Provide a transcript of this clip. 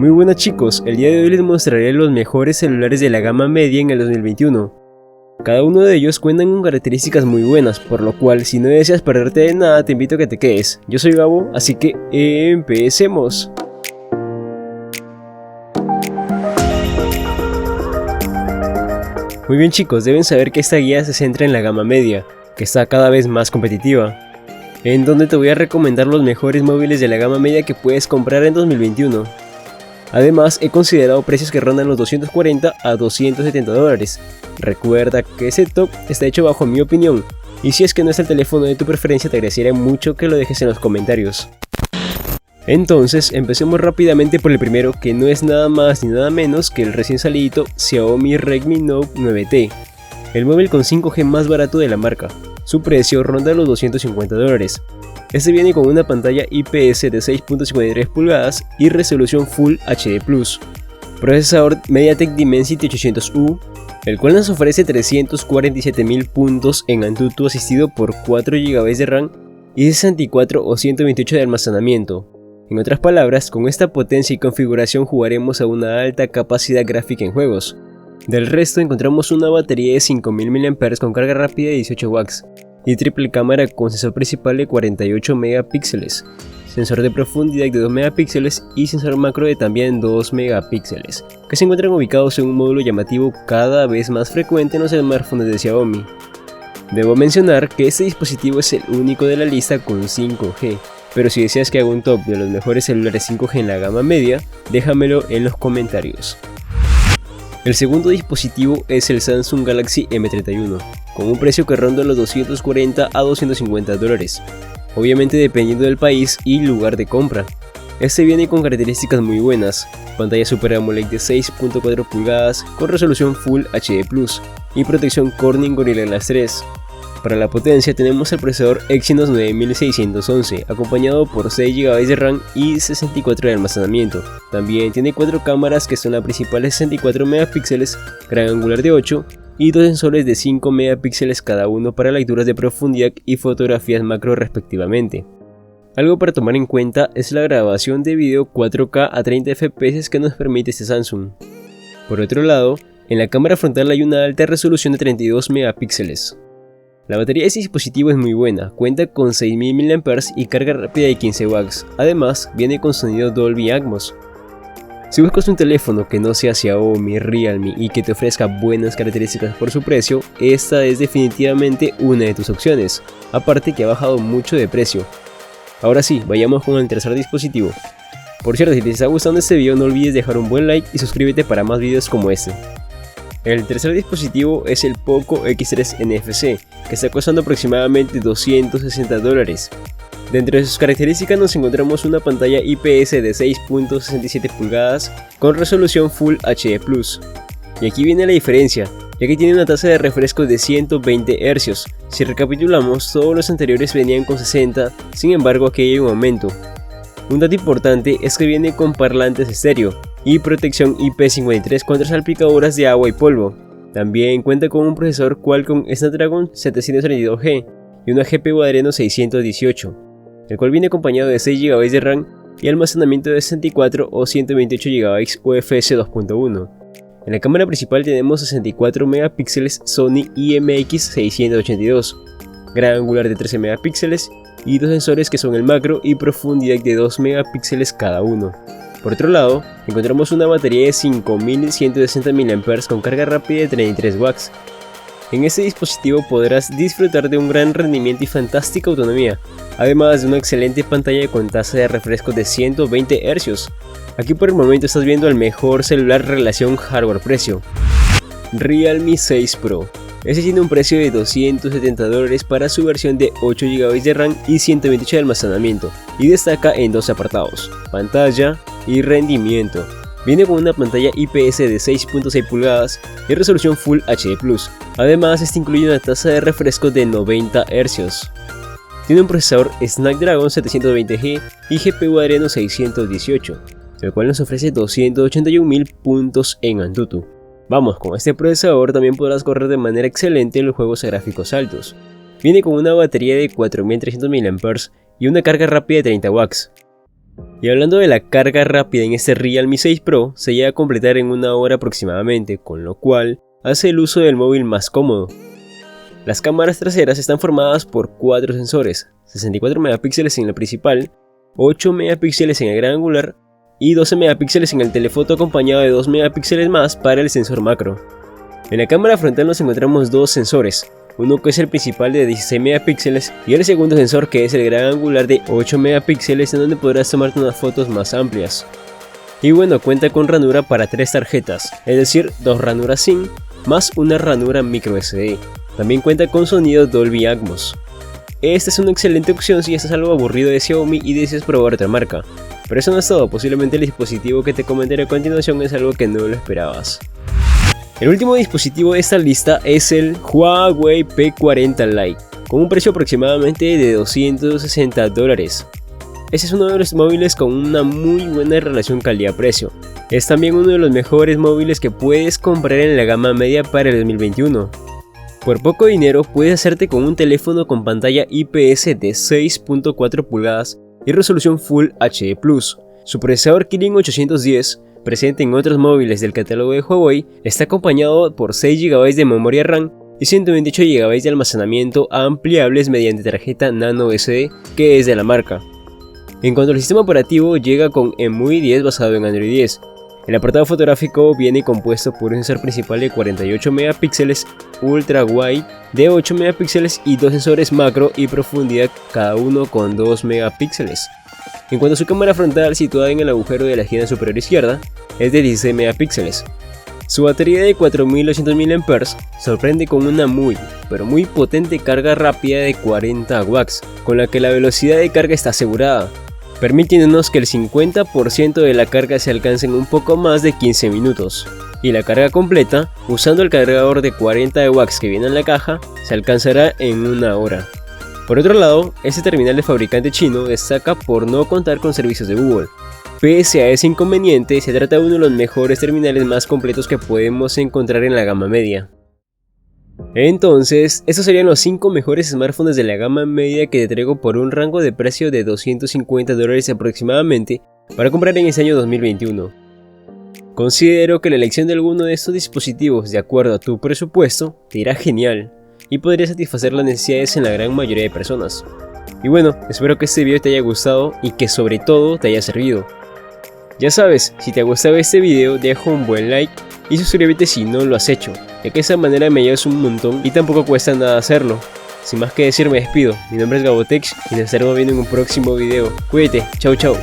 Muy buenas chicos, el día de hoy les mostraré los mejores celulares de la gama media en el 2021. Cada uno de ellos cuentan con características muy buenas, por lo cual si no deseas perderte de nada te invito a que te quedes. Yo soy Gabo, así que empecemos. Muy bien chicos, deben saber que esta guía se centra en la gama media, que está cada vez más competitiva, en donde te voy a recomendar los mejores móviles de la gama media que puedes comprar en 2021. Además, he considerado precios que rondan los $240 a $270. Recuerda que ese top está hecho bajo mi opinión, y si es que no es el teléfono de tu preferencia te agradecería mucho que lo dejes en los comentarios. Entonces, empecemos rápidamente por el primero, que no es nada más ni nada menos que el recién salidito Xiaomi Redmi Note 9T, el móvil con 5G más barato de la marca. Su precio ronda los $250. Este viene con una pantalla IPS de 6.53 pulgadas y resolución Full HD+, procesador MediaTek Dimensity 800U, el cual nos ofrece 347.000 puntos en Antutu asistido por 4 GB de RAM y 64 o 128 de almacenamiento. En otras palabras, con esta potencia y configuración jugaremos a una alta capacidad gráfica en juegos. Del resto encontramos una batería de 5000 mAh con carga rápida de 18 watts y triple cámara con sensor principal de 48 megapíxeles, sensor de profundidad de 2 megapíxeles y sensor macro de también 2 megapíxeles, que se encuentran ubicados en un módulo llamativo cada vez más frecuente en los smartphones de Xiaomi. Debo mencionar que este dispositivo es el único de la lista con 5G, pero si deseas que haga un top de los mejores celulares 5G en la gama media, déjamelo en los comentarios. El segundo dispositivo es el Samsung Galaxy M31, con un precio que ronda los $240 a $250, obviamente dependiendo del país y lugar de compra. Este viene con características muy buenas, pantalla Super AMOLED de 6.4 pulgadas con resolución Full HD+, y protección Corning Gorilla Glass 3. Para la potencia tenemos el procesador Exynos 9611, acompañado por 6 GB de RAM y 64 de almacenamiento. También tiene 4 cámaras que son la principal de 64 megapíxeles, gran angular de 8 y 2 sensores de 5 megapíxeles cada uno para lecturas de profundidad y fotografías macro respectivamente. Algo para tomar en cuenta es la grabación de video 4K a 30 FPS que nos permite este Samsung. Por otro lado, en la cámara frontal hay una alta resolución de 32 megapíxeles. La batería de este dispositivo es muy buena, cuenta con 6000 mAh y carga rápida de 15 watts, además viene con sonido Dolby Atmos. Si buscas un teléfono que no sea Xiaomi, Realme y que te ofrezca buenas características por su precio, esta es definitivamente una de tus opciones, aparte que ha bajado mucho de precio. Ahora sí, vayamos con el tercer dispositivo. Por cierto, si te está gustando este video no olvides dejar un buen like y suscríbete para más videos como este. El tercer dispositivo es el Poco X3 NFC, que está costando aproximadamente $260. Dentro de sus características nos encontramos una pantalla IPS de 6.67 pulgadas con resolución Full HD+. Y aquí viene la diferencia, ya que tiene una tasa de refresco de 120 Hz. Si recapitulamos, todos los anteriores venían con 60, sin embargo aquí hay un aumento. Un dato importante es que viene con parlantes estéreo y protección IP53 contra salpicaduras de agua y polvo. También cuenta con un procesador Qualcomm Snapdragon 732G y una GPU Adreno 618, el cual viene acompañado de 6 GB de RAM y almacenamiento de 64 o 128 GB UFS 2.1. En la cámara principal tenemos 64 megapíxeles Sony IMX682, gran angular de 13 megapíxeles y 2 sensores que son el macro y profundidad de 2 megapíxeles cada uno. Por otro lado, encontramos una batería de 5160 mAh con carga rápida de 33 watts. En este dispositivo podrás disfrutar de un gran rendimiento y fantástica autonomía, además de una excelente pantalla con tasa de refresco de 120 Hz. Aquí por el momento estás viendo el mejor celular relación hardware-precio. Realme 6 Pro. Este tiene un precio de $270 para su versión de 8 GB de RAM y 128 de almacenamiento, y destaca en dos apartados: pantalla y rendimiento. Viene con una pantalla IPS de 6.6 pulgadas y resolución Full HD+. Además, este incluye una tasa de refresco de 90 Hz. Tiene un procesador Snapdragon 720G y GPU Adreno 618, el cual nos ofrece 281.000 puntos en Antutu. Vamos, con este procesador también podrás correr de manera excelente en los juegos a gráficos altos. Viene con una batería de 4300 mAh y una carga rápida de 30 watts. Y hablando de la carga rápida en este Realme 6 Pro, se llega a completar en 1 hora aproximadamente, con lo cual hace el uso del móvil más cómodo. Las cámaras traseras están formadas por 4 sensores, 64 megapíxeles en la principal, 8 megapíxeles en el gran angular y 12 megapíxeles en el telefoto, acompañado de 2 megapíxeles más para el sensor macro. En la cámara frontal nos encontramos 2 sensores, uno que es el principal de 16 megapíxeles y el segundo sensor que es el gran angular de 8 megapíxeles, en donde podrás tomarte unas fotos más amplias. Y bueno, cuenta con ranura para 3 tarjetas, es decir, 2 ranuras SIM más una ranura microSD. También cuenta con sonido Dolby Atmos. Esta es una excelente opción si estás algo aburrido de Xiaomi y deseas probar otra marca. Pero eso no es todo, posiblemente el dispositivo que te comentaré a continuación es algo que no lo esperabas. El último dispositivo de esta lista es el Huawei P40 Lite, con un precio aproximadamente de $260. Este es uno de los móviles con una muy buena relación calidad-precio. Es también uno de los mejores móviles que puedes comprar en la gama media para el 2021. Por poco dinero puedes hacerte con un teléfono con pantalla IPS de 6.4 pulgadas y resolución Full HD+. Su procesador Kirin 810, presente en otros móviles del catálogo de Huawei, está acompañado por 6 GB de memoria RAM y 128 GB de almacenamiento ampliables mediante tarjeta Nano SD, que es de la marca. En cuanto al sistema operativo, llega con EMUI 10 basado en Android 10. El apartado fotográfico viene compuesto por un sensor principal de 48 megapíxeles, ultra wide de 8 megapíxeles y 2 sensores macro y profundidad, cada uno con 2 megapíxeles. En cuanto a su cámara frontal, situada en el agujero de la esquina superior izquierda, es de 16 megapíxeles. Su batería de 4800 mAh sorprende con una muy potente carga rápida de 40 watts, con la que la velocidad de carga está asegurada, permitiéndonos que el 50% de la carga se alcance en un poco más de 15 minutos. Y la carga completa, usando el cargador de 40 watts que viene en la caja, se alcanzará en 1 hora. Por otro lado, este terminal de fabricante chino destaca por no contar con servicios de Google. Pese a ese inconveniente, se trata de uno de los mejores terminales más completos que podemos encontrar en la gama media. Entonces, estos serían los 5 mejores smartphones de la gama media que te traigo por un rango de precio de $250 aproximadamente para comprar en este año 2021. Considero que la elección de alguno de estos dispositivos de acuerdo a tu presupuesto te irá genial y podría satisfacer las necesidades en la gran mayoría de personas. Y bueno, espero que este video te haya gustado y que sobre todo te haya servido. Ya sabes, si te ha gustado este video, deja un buen like y suscríbete si no lo has hecho, ya que de esa manera me ayudas un montón y tampoco cuesta nada hacerlo. Sin más que decir, me despido. Mi nombre es Gabotex y nos estaremos viendo en un próximo video. Cuídate, chau chau.